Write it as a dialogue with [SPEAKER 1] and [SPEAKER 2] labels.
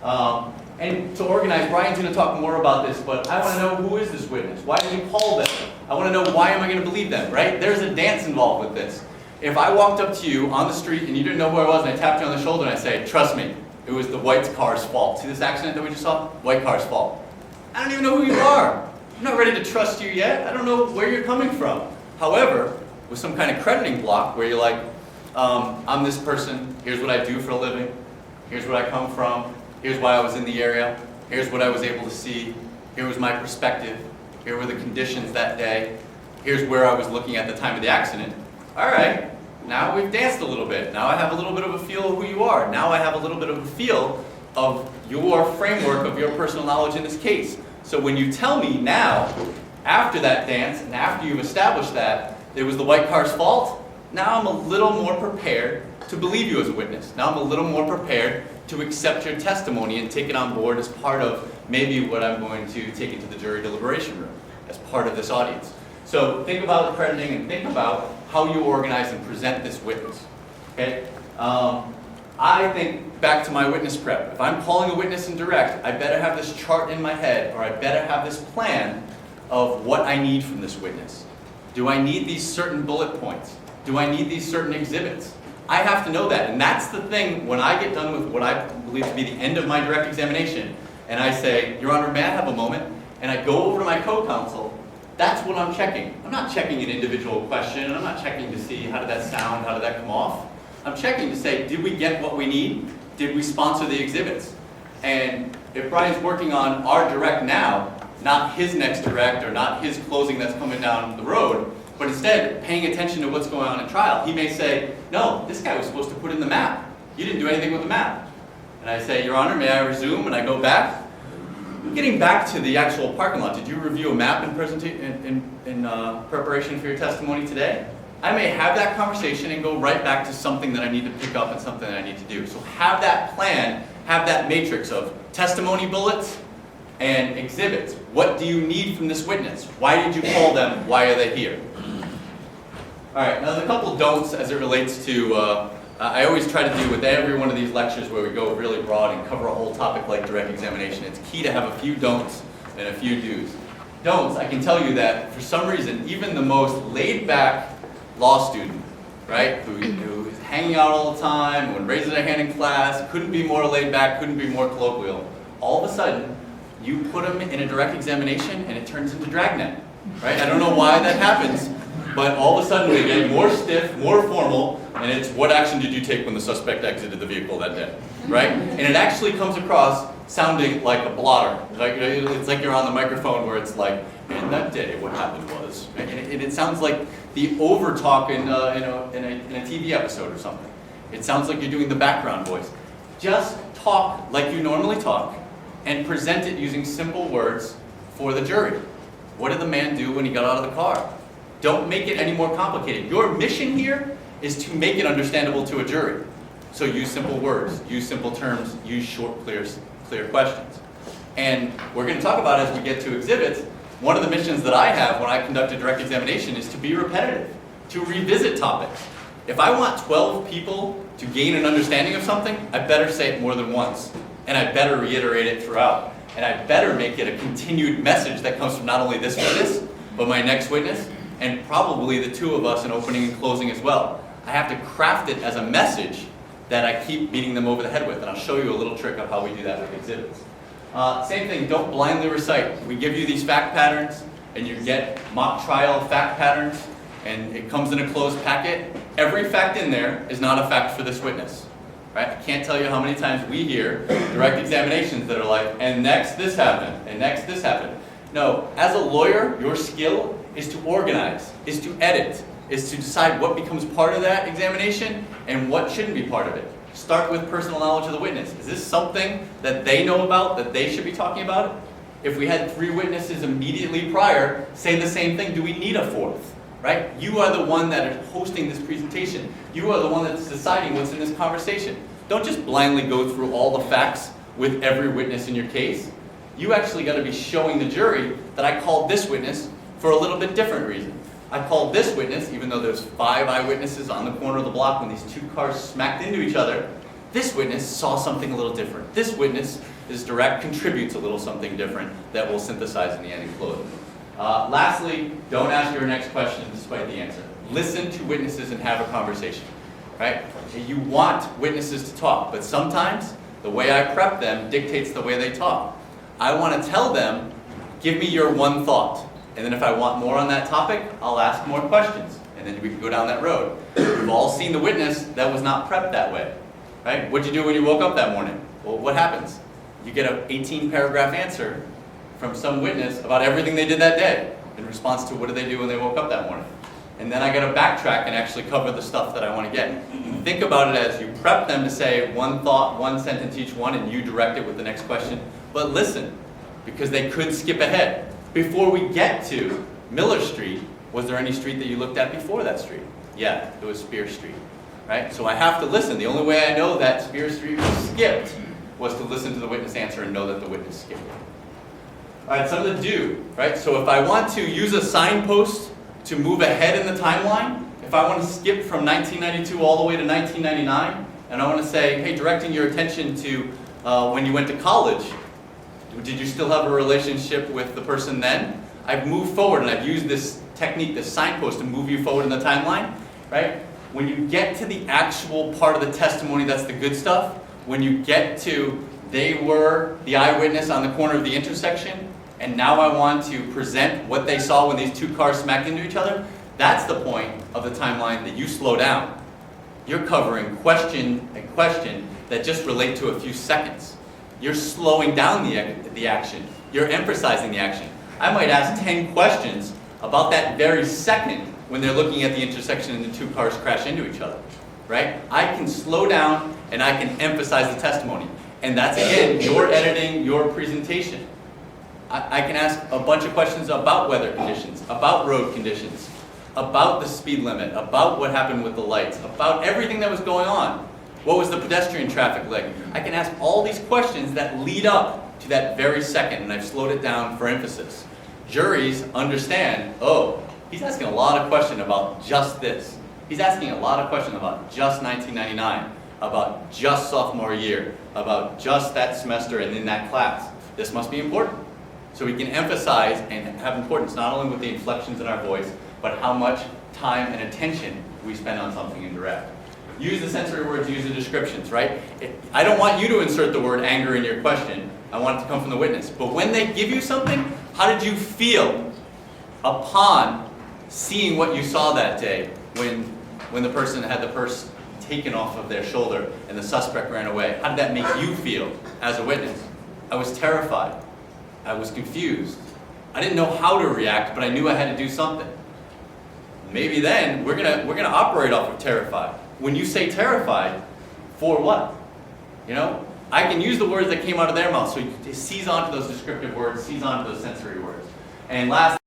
[SPEAKER 1] And to organize, Brian's going to talk more about this, but I want to know, who is this witness? Why did you call them? I want to know, why am I going to believe them, right? There's a dance involved with this. If I walked up to you on the street and you didn't know who I was and I tapped you on the shoulder and I say, trust me, it was the white car's fault. See this accident that we just saw? White car's fault. I don't even know who you are. I'm not ready to trust you yet. I don't know where you're coming from. However, with some kind of crediting block where you're like, I'm this person, here's what I do for a living, here's where I come from, here's why I was in the area, here's what I was able to see, here was my perspective, here were the conditions that day, here's where I was looking at the time of the accident. All right, now we've danced a little bit. Now I have a little bit of a feel of who you are. Now I have a little bit of a feel of your framework of your personal knowledge in this case. So when you tell me now, after that dance, and after you've established that it was the white car's fault, now I'm a little more prepared to believe you as a witness. Now I'm a little more prepared to accept your testimony and take it on board as part of maybe what I'm going to take into the jury deliberation room, as part of this audience. So think about crediting and think about how you organize and present this witness. Okay? I think back to my witness prep. If I'm calling a witness in direct, I better have this chart in my head, or I better have this plan of what I need from this witness. Do I need these certain bullet points? Do I need these certain exhibits? I have to know that, and that's the thing when I get done with what I believe to be the end of my direct examination, and I say, Your Honor, may I have a moment? And I go over to my co-counsel, that's what I'm checking. I'm not checking an individual question, I'm not checking to see how did that sound, how did that come off. I'm checking to say, did we get what we need? Did we sponsor the exhibits? And if Brian's working on our direct now, not his next direct or not his closing that's coming down the road, but instead paying attention to what's going on in trial, he may say, no, this guy was supposed to put in the map. You didn't do anything with the map. And I say, Your Honor, may I resume? And I go back. Getting back to the actual parking lot, did you review a map in preparation for your testimony today? I may have that conversation and go right back to something that I need to pick up and something that I need to do. So have that plan, have that matrix of testimony bullets and exhibits. What do you need from this witness? Why did you call them? Why are they here? All right, now there's a couple don'ts as it relates to, I always try to do with every one of these lectures where we go really broad and cover a whole topic like direct examination. It's key to have a few don'ts and a few do's. Don'ts, I can tell you that for some reason, even the most laid-back law student, right, who is hanging out all the time, when raising their hand in class, couldn't be more laid back, couldn't be more colloquial. All of a sudden, you put them in a direct examination and it turns into dragnet, right? I don't know why that happens, but all of a sudden they get more stiff, more formal, and it's what action did you take when the suspect exited the vehicle that day, right? And it actually comes across sounding like a blotter. Like, it's like you're on the microphone where it's like, and that day what happened was, and it sounds like the over talk in a TV episode or something. It sounds like you're doing the background voice. Just talk like you normally talk and present it using simple words for the jury. What did the man do when he got out of the car? Don't make it any more complicated. Your mission here is to make it understandable to a jury. So use simple words, use simple terms, use short, clear questions. And we're going to talk about as we get to exhibits, one of the missions that I have when I conduct a direct examination is to be repetitive, to revisit topics. If I want 12 people to gain an understanding of something, I better say it more than once. And I better reiterate it throughout. And I better make it a continued message that comes from not only this witness, but my next witness, and probably the two of us in opening and closing as well. I have to craft it as a message that I keep beating them over the head with. And I'll show you a little trick of how we do that with exhibits. Same thing, don't blindly recite. We give you these fact patterns, and you get mock trial fact patterns, and it comes in a closed packet. Every fact in there is not a fact for this witness. Right? I can't tell you how many times we hear direct examinations that are like, and next this happened, and next this happened. No, as a lawyer, your skill is to organize, is to edit, is to decide what becomes part of that examination and what shouldn't be part of it. Start with personal knowledge of the witness. Is this something that they know about, that they should be talking about? If we had 3 witnesses immediately prior say the same thing, do we need a 4th? Right? You are the one that is hosting this presentation. You are the one that's deciding what's in this conversation. Don't just blindly go through all the facts with every witness in your case. You actually got to be showing the jury that I called this witness for a little bit different reason. I called this witness, even though there's 5 eyewitnesses on the corner of the block when these 2 cars smacked into each other, this witness saw something a little different. This witness is direct, contributes a little something different that we'll synthesize in the end and close. Lastly, don't ask your next question despite the answer. Listen to witnesses and have a conversation, right? You want witnesses to talk, but sometimes the way I prep them dictates the way they talk. I want to tell them, give me your one thought. And then if I want more on that topic, I'll ask more questions. And then we can go down that road. We've all seen the witness that was not prepped that way, right? What'd you do when you woke up that morning? Well, what happens? You get an 18-paragraph answer from some witness about everything they did that day in response to what did they do when they woke up that morning. And then I got to backtrack and actually cover the stuff that I want to get. Think about it as you prep them to say one thought, one sentence each one, and you direct it with the next question. But listen, because they could skip ahead. Before we get to Miller Street, was there any street that you looked at before that street? Yeah, it was Spear Street, right? So I have to listen. The only way I know that Spear Street was skipped was to listen to the witness answer and know that the witness skipped it. All right, something to do, right? So if I want to use a signpost to move ahead in the timeline, if I want to skip from 1992 all the way to 1999, and I want to say, hey, directing your attention to when you went to college, did you still have a relationship with the person then? I've moved forward and I've used this technique, this signpost, to move you forward in the timeline, right? When you get to the actual part of the testimony, that's the good stuff. When you get to, they were the eyewitness on the corner of the intersection, and now I want to present what they saw when these two cars smacked into each other, that's the point of the timeline that you slow down. You're covering question and question that just relate to a few seconds. You're slowing down the action. You're emphasizing the action. I might ask 10 questions about that very second when they're looking at the intersection and the two cars crash into each other, right? I can slow down and I can emphasize the testimony. And that's, again, your editing, your presentation. I can ask a bunch of questions about weather conditions, about road conditions, about the speed limit, about what happened with the lights, about everything that was going on. What was the pedestrian traffic like? I can ask all these questions that lead up to that very second, and I've slowed it down for emphasis. Juries understand, oh, he's asking a lot of questions about just this. He's asking a lot of questions about just 1999, about just sophomore year, about just that semester and in that class. This must be important. So we can emphasize and have importance not only with the inflections in our voice, but how much time and attention we spend on something indirect. Use the sensory words, use the descriptions, right? I don't want you to insert the word anger in your question. I want it to come from the witness. But when they give you something, how did you feel upon seeing what you saw that day when the person had the purse taken off of their shoulder and the suspect ran away? How did that make you feel as a witness? I was terrified. I was confused. I didn't know how to react, but I knew I had to do something. Maybe then we're gonna operate off of terrified. When you say terrified, for what? You know, I can use the words that came out of their mouth, so you seize onto those descriptive words, seize onto those sensory words. And last.